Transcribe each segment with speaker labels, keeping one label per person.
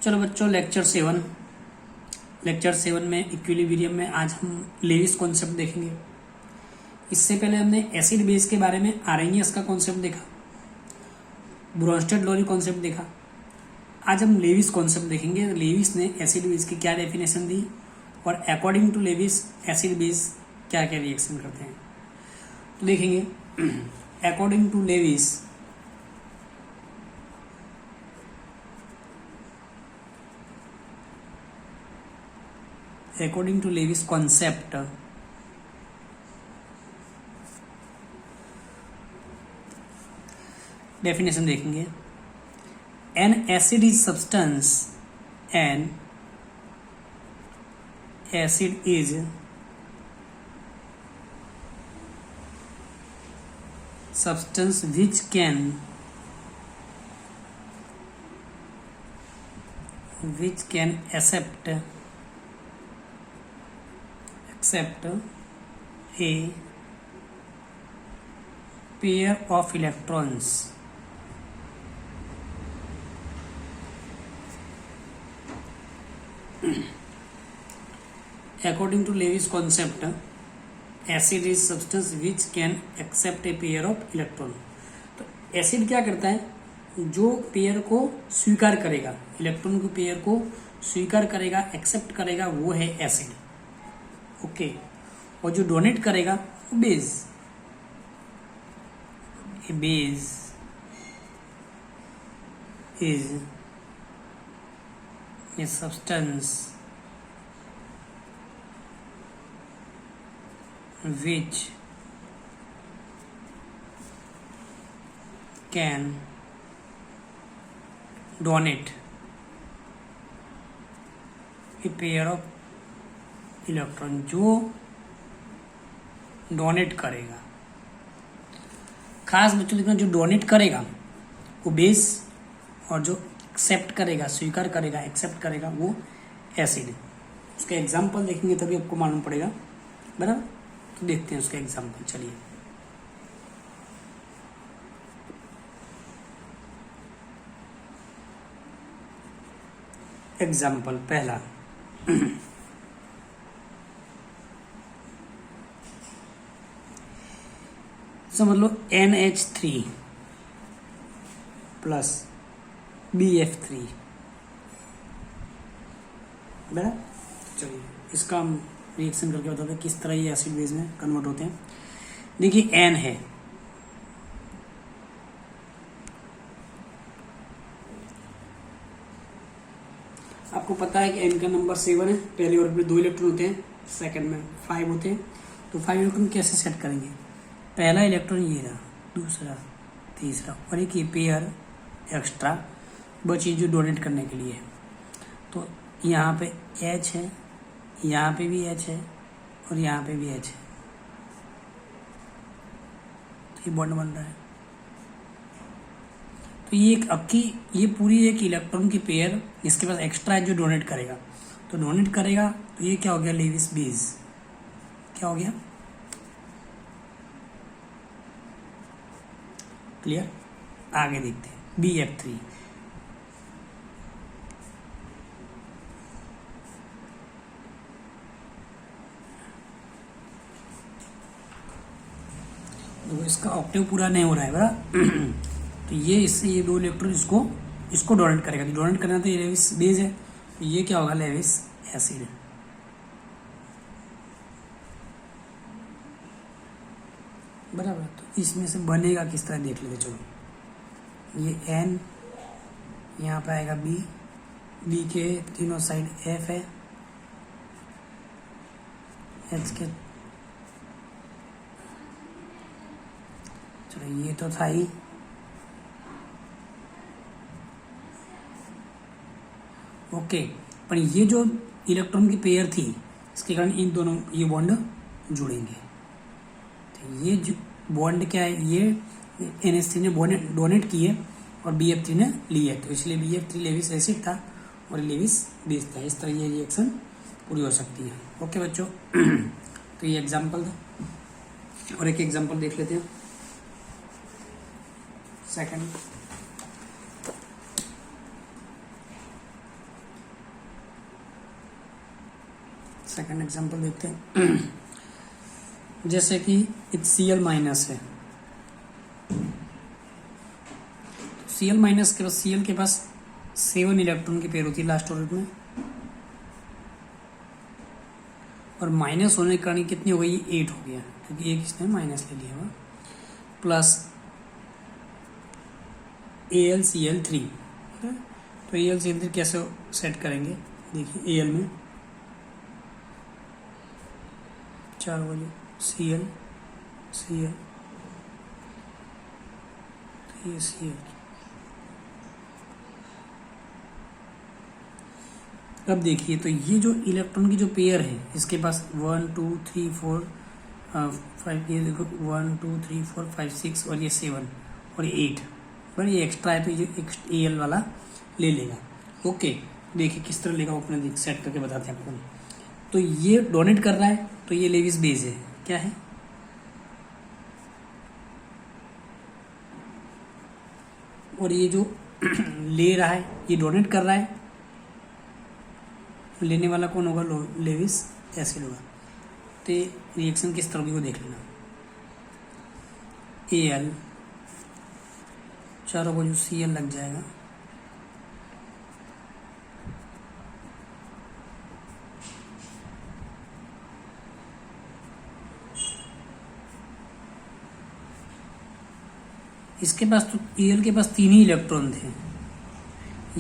Speaker 1: चलो बच्चों, लेक्चर 7 में इक्विलिब्रियम में आज हम लेविस कॉन्सेप्ट देखेंगे। इससे पहले हमने एसिड बेस के बारे में आरेनियस का कॉन्सेप्ट देखा, ब्रोंस्टेड-लोरी कॉन्सेप्ट देखा। आज हम लेविस कॉन्सेप्ट देखेंगे। लेविस ने एसिड बेस की क्या डेफिनेशन दी और according to Lewis acid base क्या क्या रिएक्शन करते हैं, तो देखेंगे। According to Lewis concept, definition देखेंगे। An acid is substance which can accept a pair of electrons according to Lewis concept, acid is substance which can accept a pair of electron। तो acid क्या करता है, जो pair को स्वीकार करेगा, electron के पेयर को स्वीकार करेगा, एक्सेप्ट करेगा, वो है एसिड। ओके, और जो डोनेट करेगा वो base. A base is a substance which can donate a pair of electron, जो डोनेट करेगा। खास बच्चों देखना, जो डोनेट करेगा वो बेस और जो एक्सेप्ट करेगा, स्वीकार करेगा, एक्सेप्ट करेगा, वो एसिड। उसका एग्जाम्पल देखेंगे तभी आपको मालूम पड़ेगा, बराबर। तो देखते हैं उसका एग्जाम्पल। चलिए, एग्जाम्पल पहला। समझ लो NH3 प्लस BF3, बराबर। चलिए, इसका हम रिएक्शन करके बताते हैं किस तरह ये एसिड बेस में कन्वर्ट होते हैं। देखिए, N है, आपको पता है कि N का नंबर 7 है। पहले ऑर्बिट में 2 इलेक्ट्रॉन होते हैं, सेकंड में 5 होते हैं। तो 5 इलेक्ट्रॉन कैसे सेट करेंगे, पहला इलेक्ट्रॉन ये रहा, दूसरा, तीसरा, और एक ये पेयर एक्स्ट्रा बची जो डोनेट करने के लिए है। तो यहाँ पे H है, यहाँ पे भी H है और यहाँ पे भी H है, तो ये बॉन्ड बन रहा है। तो ये पूरी एक इलेक्ट्रॉन की पेयर इसके पास एक्स्ट्रा है जो डोनेट करेगा। तो डोनेट करेगा तो ये क्या हो गया, लेविस बेस। क्या हो गया, क्लियर। आगे देखते हैं BF3। तो इसका ऑक्टेव पूरा नहीं हो रहा है, बराबर। तो ये इससे ये 2 इलेक्ट्रॉन इसको डोनेट करेगा। तो डोनेट करना तो ये लेविस बेस है, तो ये क्या होगा, लेविस एसिड। बराबर। तो इसमें से बनेगा किस तरह देख लेते। चलो, ये N, यहाँ पे आएगा B के तीनों साइड F है, H के, चलो ये तो था ही। ओके, पर ये जो इलेक्ट्रॉन की पेयर थी, इसके कारण इन दोनों ये बॉन्ड जुड़ेंगे। तो ये जो बॉन्ड क्या है, ये NH3 ने डोनेट किए और BF3 ने लिए, तो इसलिए BF3 लेविस एसिड था और लेविस बेस था। इस तरह ये रिएक्शन पूरी हो सकती है। ओके बच्चों, तो ये एग्जाम्पल था और एक एग्जाम्पल देख लेते हैं। सेकंड, सेकंड एग्जांपल देखते हैं। जैसे कि Cl माइनस है, Cl माइनस के पास Cl के पास 7 इलेक्ट्रॉन की पेयर होती है लास्ट ऑर्बिट में, और माइनस होने के कारण कितनी हो गई, 8 हो गया, क्योंकि एक इसने माइनस ले लिया हुआ, प्लस AlCl3। तो AlCl3 कैसे सेट करेंगे, देखिए Al में 4 वैल्यू, Cl Cl तो ये Cl। अब देखिए तो ये जो इलेक्ट्रॉन की जो पेयर है इसके पास 1 2 3 4 5, ये देखो 1 2 3 4 5 6 और ये 7 और ये 8, पर ये एक्स्ट्रा है तो ये Al वाला ले लेगा। ओके, देखिए किस तरह लेगा वो अपने सेट करके बताते हैं आपको। तो ये डोनेट कर रहा है तो ये लेविस बेस है, क्या है, और ये जो ले रहा है ये डोनेट कर रहा है, लेने वाला कौन होगा, लेविस एसिड होगा। तो रिएक्शन किस तरह की वो देख लेना। Al चारों को जो Cl लग जाएगा, इसके पास तो Al के पास 3 ही इलेक्ट्रॉन थे,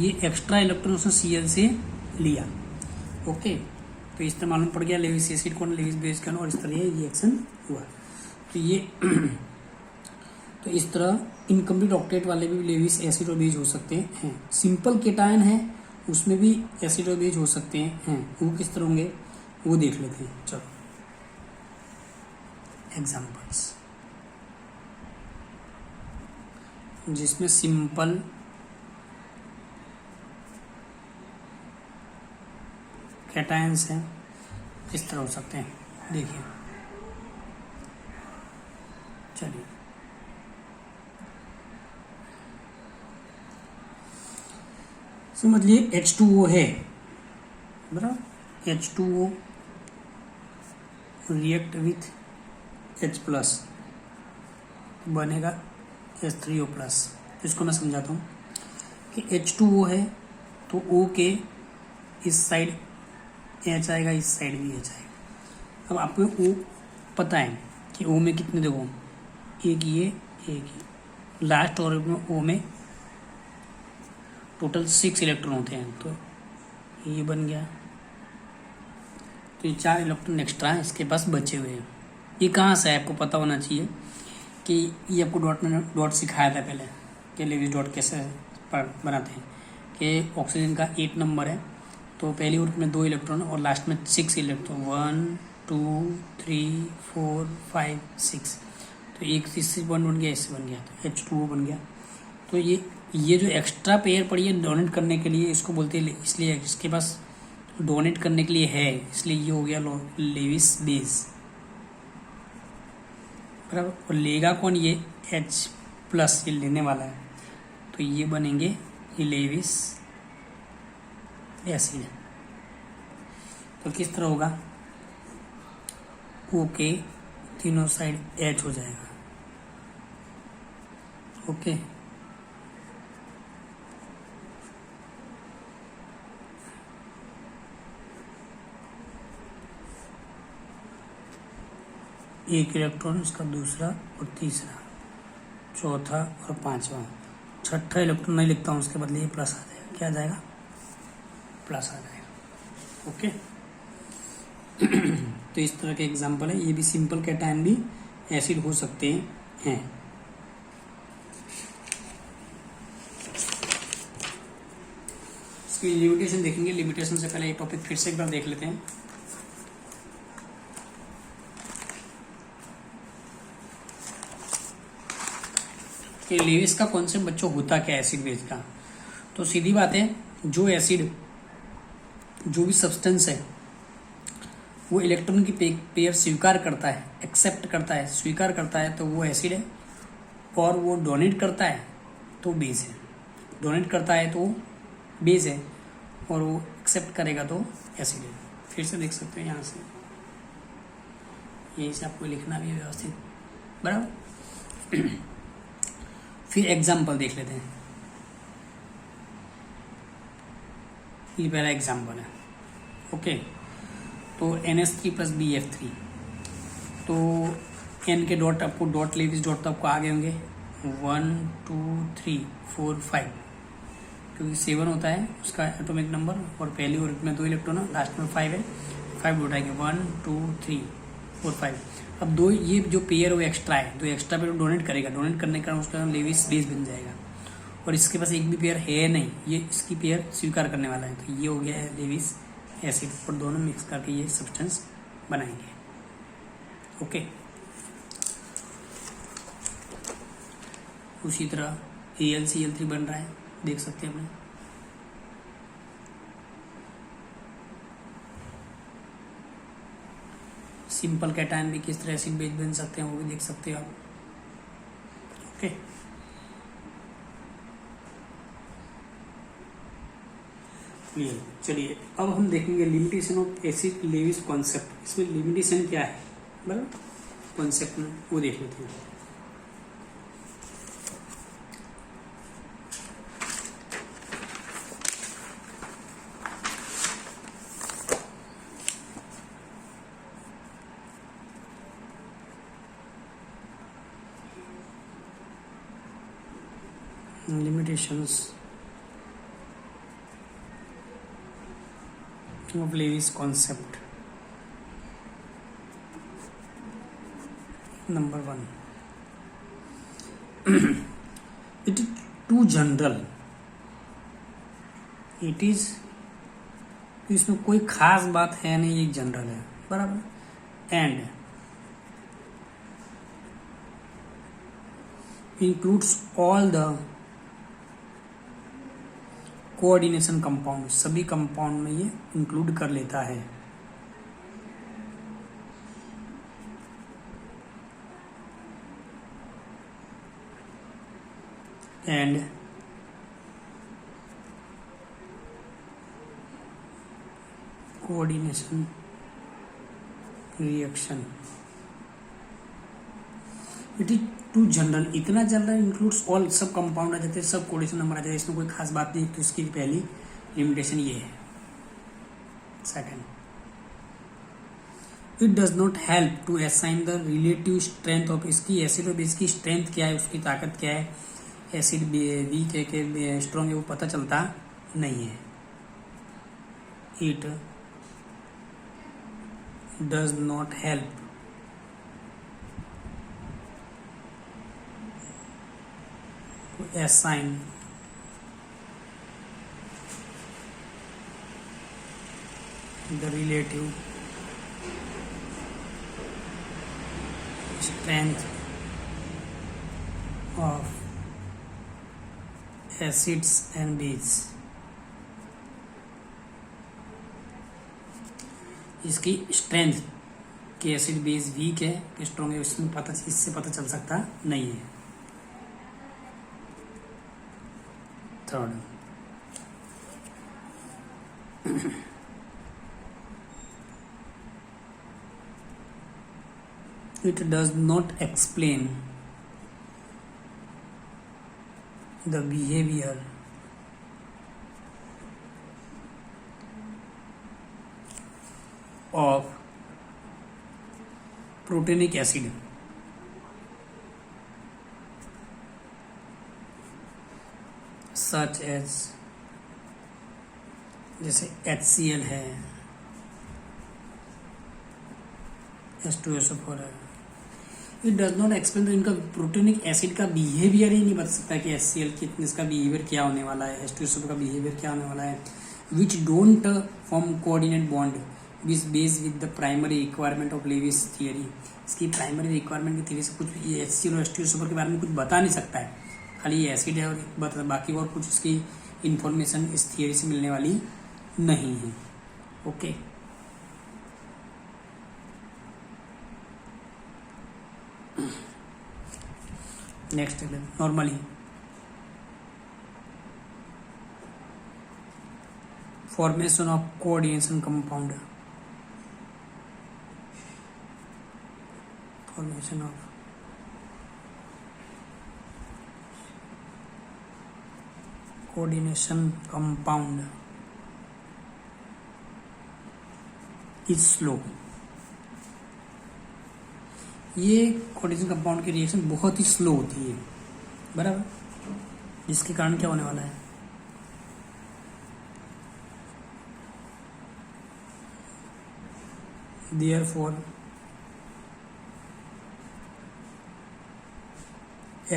Speaker 1: ये एक्स्ट्रा इलेक्ट्रॉन उसने Cl से लिया। ओके, तो इस तरह मालूम पड़ गया लेविस एसिड कौन, लेविस बेस कौन, और इस तरह ये रिएक्शन हुआ। तो ये तो इस तरह इनकम्प्लीट ऑक्टेट वाले भी लेविस एसिड और बेस हो सकते हैं। सिंपल केटायन है उसमें भी एसिड और बेस हो सकते हैं, वो किस तरह होंगे वो देख लेते हैं। चलो एग्जाम्पल्स, जिसमें सिंपल कैटायंस हैं इस तरह हो सकते हैं। देखिए चलिए समझ लिए H2O है बराबर, H2O react with H plus बनेगा H3O प्लस। इसको मैं समझाता हूँ कि H2O है तो O के इस साइड H आएगा, इस साइड भी H आएगा। अब आपको O पता है कि O में कितने, देखो एक ये लास्ट ऑर्बिट में O में टोटल 6 इलेक्ट्रॉन होते हैं, तो ये बन गया, तो ये 4 इलेक्ट्रॉन एक्स्ट्रा इसके पास बचे हुए हैं। ये कहाँ से है आपको पता होना चाहिए कि ये आपको डॉट सिखाया था पहले कि लेविस डॉट कैसे बनाते हैं, कि ऑक्सीजन का 8 नंबर है तो पहली ऑर्बिट में 2 इलेक्ट्रॉन और लास्ट में 6 इलेक्ट्रॉन, 1 2 3 4 5 6, तो एक इससे बन गया, इससे बन गया, तो H2O बन गया। तो ये जो एक्स्ट्रा पेयर पड़ी है डोनेट करने के लिए, इसको बोलते हैं, इसलिए इसके पास डोनेट करने के लिए है, इसलिए ये हो गया लेविस बेस बराबर। और लेगा कौन, ये H प्लस, ये लेने वाला है, तो ये बनेंगे ये लेविस एसिड। तो किस तरह होगा, ओके तीनों साइड H हो जाएगा। ओके, एक इलेक्ट्रॉन, इसका दूसरा और तीसरा, चौथा और पांचवा, छठा इलेक्ट्रॉन नहीं लिखता हूँ, उसके बदले ये प्लस आ जाएगा, क्या आ जाएगा, प्लस आ जाएगा। ओके तो इस तरह के एग्जांपल है, ये भी सिंपल कैटायन भी एसिड हो सकते हैं। इसकी लिमिटेशन देखेंगे, लिमिटेशन से पहले ये टॉपिक फिर से एक बार देख लेते हैं। कि लेविस का कॉन्सेप्ट बच्चों होता क्या एसिड बेस का, तो सीधी बात है, जो एसिड जो भी सब्सटेंस है वो इलेक्ट्रॉन की पेयर स्वीकार करता है, एक्सेप्ट करता है, स्वीकार करता है, तो वो एसिड है। और वो डोनेट करता है तो बेस है, डोनेट करता है तो बेस है, और वो एक्सेप्ट करेगा तो एसिड है। फिर से देख सकते हो यहाँ से, यहीं से आपको लिखना भी है व्यवस्थित, बराबर। फिर एग्जाम्पल देख लेते हैं। ये पहला एग्जाम्पल है, ओके। तो NH3 प्लस BF3, तो N के डॉट आपको डॉट लेविस डॉट तो आपको आगे होंगे 1 2 3 4 5, क्योंकि 7 होता है उसका एटॉमिक नंबर, और पहली ओर्बिट में 2 इलेक्ट्रॉन है, लास्ट में 5 है, 5 डॉट आएंगे 1 2 3 4 5। अब 2 ये जो पेयर वो एक्स्ट्रा है, तो एक्स्ट्रा पेयर डोनेट करेगा, डोनेट करने के कारण उसका लेविस बेस बन जाएगा, और इसके पास एक भी पेयर है नहीं, ये इसकी पेयर स्वीकार करने वाला है, तो ये हो गया है लेविस एसिड, और दोनों मिक्स करके ये सब्सटेंस बनाएंगे, ओके। उसी तरह AlCl3 बन रहा है, देख सकते हैं अपने। सिंपल कैटायन भी किस तरह एसिड बेस बन सकते हैं वो भी देख सकते हो आप, ओके। चलिए अब हम देखेंगे limitation of acid Lewis concept. इसमें लिमिटेशन क्या है, बराबर, कॉन्सेप्ट में वो देख लेते हैं। limitations of Lewis concept. Number 1, it is too general. It is, इसमें कोई खास बात है नहीं, एक जनरल है, बराबर, and includes all the coordination compound, सभी कंपाउंड में ये इंक्लूड कर लेता है, and coordination reaction, it is too general, इतना जनरल, इंक्लूड्स ऑल, सब कंपाउंड आ जाते हैं, सब कोऑर्डिनेशन नंबर आ जाते हैं, इसमें कोई खास बात नहीं, तो इसकी पहली लिमिटेशन ये है। Second, it does not help to assign the relative strength of, इसकी एसिड और बेस की स्ट्रेंथ क्या है, उसकी ताकत क्या है, एसिड वीक है कि स्ट्रॉन्ग है वो पता चलता नहीं है। It does not help assign the relative strength of acids and bases, इसकी स्ट्रेंथ कि एसिड बेस वीक है कि स्ट्रॉन्ग है, इसमें पता, इससे पता चल सकता नहीं है। Third, it does not explain the behavior of protenic acid such as, जैसे HCl है, H2SO4 है। इट डज नॉट एक्सप्लेन, तो इनका प्रोटीनिक एसिड का बिहेवियर ही नहीं बता सकता कि HCl की इसका बिहेवियर क्या होने वाला है, H2SO4 का बिहेवियर क्या होने वाला है, which don't form coordinate bond which base with the primary requirement of Lewis theory. इसकी प्राइमरी रिक्वायरमेंट की थियरी से कुछ भी HCl और H2SO4 के बारे में कुछ बता नहीं सकता है, खाली ये एसिड है और बाकी और कुछ इसकी इंफॉर्मेशन इस थियरी से मिलने वाली नहीं है, okay. Next normally formation of coordination compound, formation of coordination compound is slow. ये कोऑर्डिनेशन कंपाउंड की रिएक्शन बहुत ही स्लो होती है, बराबर, जिसके कारण क्या होने वाला है, therefore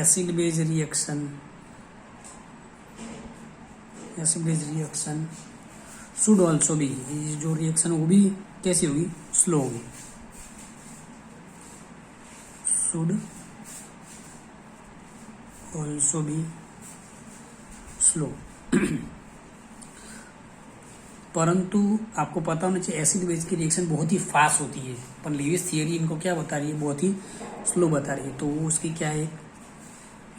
Speaker 1: acid base reaction should also be, जो रिएक्शन वो भी कैसी होगी, स्लो होगी, should also be slow। परंतु आपको पता होना चाहिए एसिड बेस की रिएक्शन बहुत ही फास्ट होती है, पर लीविस थियरी इनको क्या बता रही है, बहुत ही स्लो बता रही है। तो वो उसकी क्या है,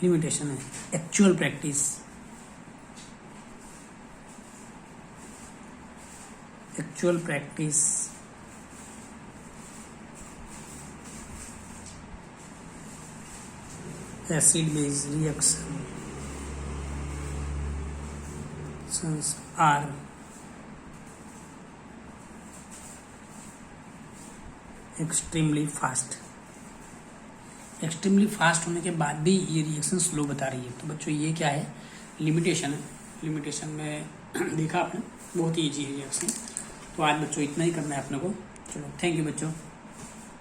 Speaker 1: लिमिटेशन है। Actual practice acid base reactions are extremely fast होने के बाद भी ये रिएक्शन स्लो बता रही है। तो बच्चों ये क्या है, लिमिटेशन है। लिमिटेशन में देखा आपने, बहुत ही ईजी है रिएक्शन। तो आज बच्चों इतना ही करना है अपने को। चलो, थैंक यू बच्चों।